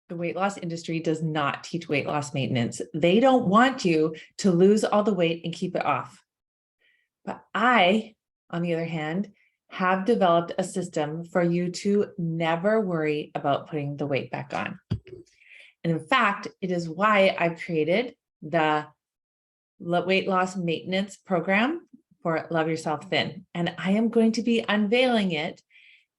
The weight loss industry does not teach weight loss maintenance. They don't want you to lose all the weight and keep it off. But I, on the other hand, have developed a system for you to never worry about putting the weight back on. And in fact, it is why I've created the weight loss maintenance program for Love Yourself Thin. And I am going to be unveiling it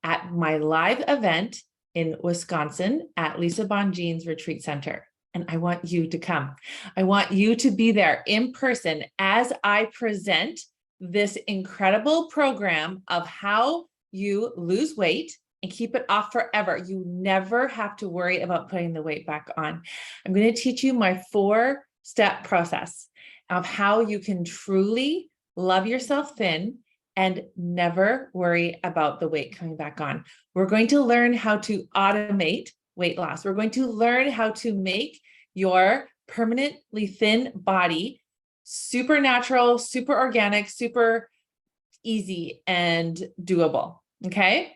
at my live event in Wisconsin at Lisa Bonjean's Retreat Center. And I want you to come. I want you to be there in person as I present this incredible program of how you lose weight and keep it off forever. You never have to worry about putting the weight back on. I'm going to teach you my 4-step process of how you can truly love yourself thin and never worry about the weight coming back on. We're going to learn how to automate weight loss. We're going to learn how to make your permanently thin body super natural, super organic, super easy and doable. Okay.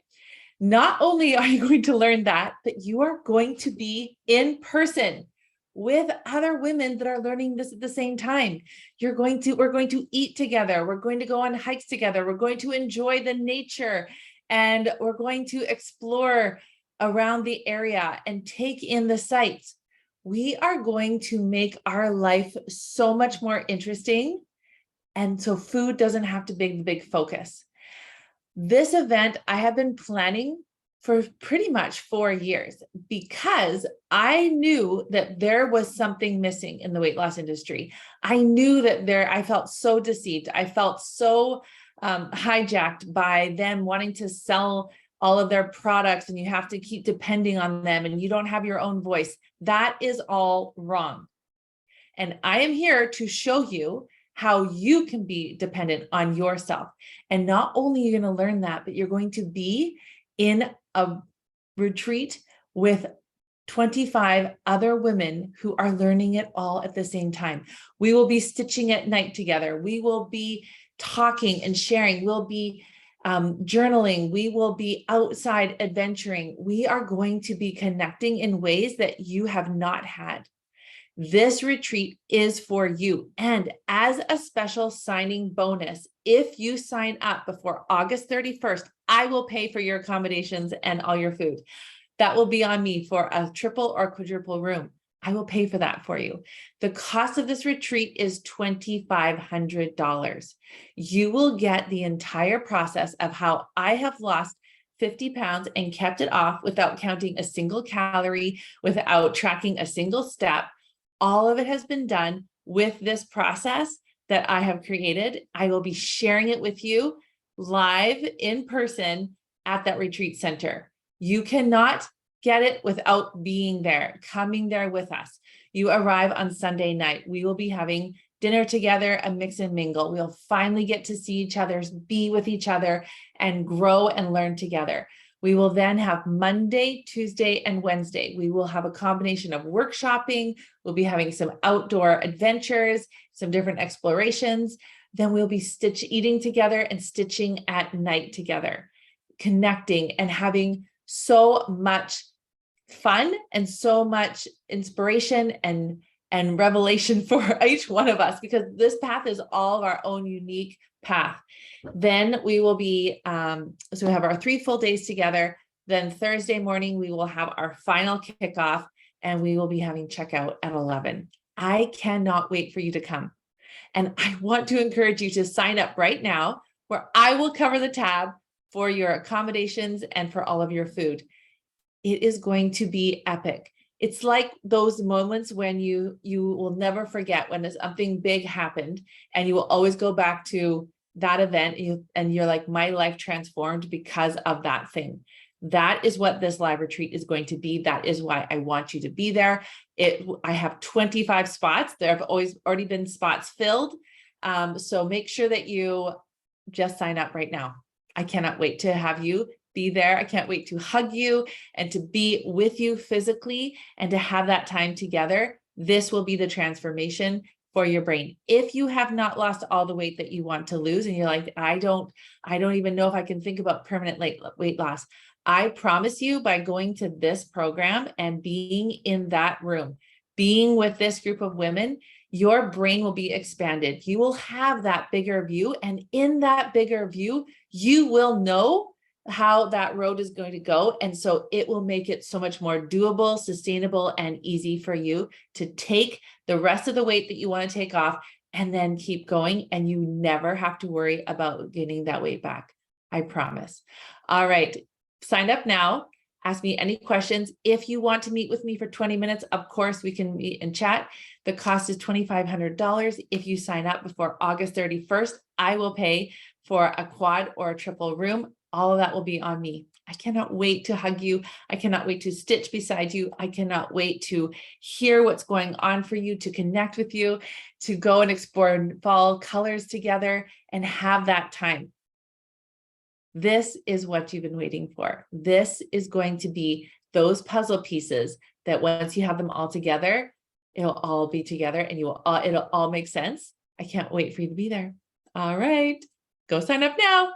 Not only are you going to learn that, but you are going to be in person with other women that are learning this at the same time. We're going to eat together. We're going to go on hikes together. We're going to enjoy the nature, and we're going to explore around the area and take in the sights. We are going to make our life so much more interesting. And so food doesn't have to be the big focus. This event I have been planning for pretty much 4 years because I knew that there was something missing in the weight loss industry. I knew that I felt so deceived. I felt so hijacked by them wanting to sell all of their products, and you have to keep depending on them, and you don't have your own voice. That is all wrong. And I am here to show you how you can be dependent on yourself. And not only are you going to learn that, but you're going to be in a retreat with 25 other women who are learning it all at the same time. We will be stitching at night together. We will be talking and sharing. We'll be journaling. We will be outside adventuring. We are going to be connecting in ways that you have not had. This retreat is for you. And as a special signing bonus, if you sign up before August 31st, I will pay for your accommodations and all your food. That will be on me for a triple or quadruple room. I will pay for that for you. The cost of this retreat is $2,500. You will get the entire process of how I have lost 50 pounds and kept it off without counting a single calorie, without tracking a single step. All of it has been done with this process that I have created. I will be sharing it with you live in person at that retreat center. You cannot get it without being there, coming there with us. You arrive on Sunday night. We will be having dinner together, a mix and mingle. We'll finally get to see each other, be with each other, and grow and learn together. We will then have Monday, Tuesday, and Wednesday. We will have a combination of workshopping. We'll be having some outdoor adventures, some different explorations. Then we'll be eating together and stitching at night together, connecting and having so much fun and so much inspiration and revelation for each one of us, because this path is all of our own unique path. Then we will be, so we have our 3 full days together. Then Thursday morning, we will have our final kickoff, and we will be having checkout at 11. I cannot wait for you to come. And I want to encourage you to sign up right now, where I will cover the tab for your accommodations and for all of your food. It is going to be epic. It's like those moments when you will never forget when something big happened, and you will always go back to that event, and you're like, my life transformed because of that thing. That is what this live retreat is going to be. That is why I want you to be there. I have 25 spots. There have already been spots filled. So make sure that you just sign up right now. I cannot wait to have you be there. I can't wait to hug you and to be with you physically and to have that time together. This will be the transformation for your brain. If you have not lost all the weight that you want to lose, and you're like, I don't even know if I can think about permanent weight loss, I promise you, by going to this program and being in that room, being with this group of women, your brain will be expanded. You will have that bigger view. And in that bigger view, you will know how that road is going to go. And so it will make it so much more doable, sustainable, and easy for you to take the rest of the weight that you want to take off and then keep going. And you never have to worry about getting that weight back. I promise. All right. Sign up now. Ask me any questions. If you want to meet with me for 20 minutes, of course, we can meet and chat. The cost is $2,500. If you sign up before August 31st, I will pay for a quad or a triple room. All of that will be on me. I cannot wait to hug you. I cannot wait to stitch beside you. I cannot wait to hear what's going on for you, to connect with you, to go and explore fall colors together and have that time. This is what you've been waiting for. This is going to be those puzzle pieces that once you have them all together, it'll all be together and it'll all make sense. I can't wait for you to be there. All right, go sign up now.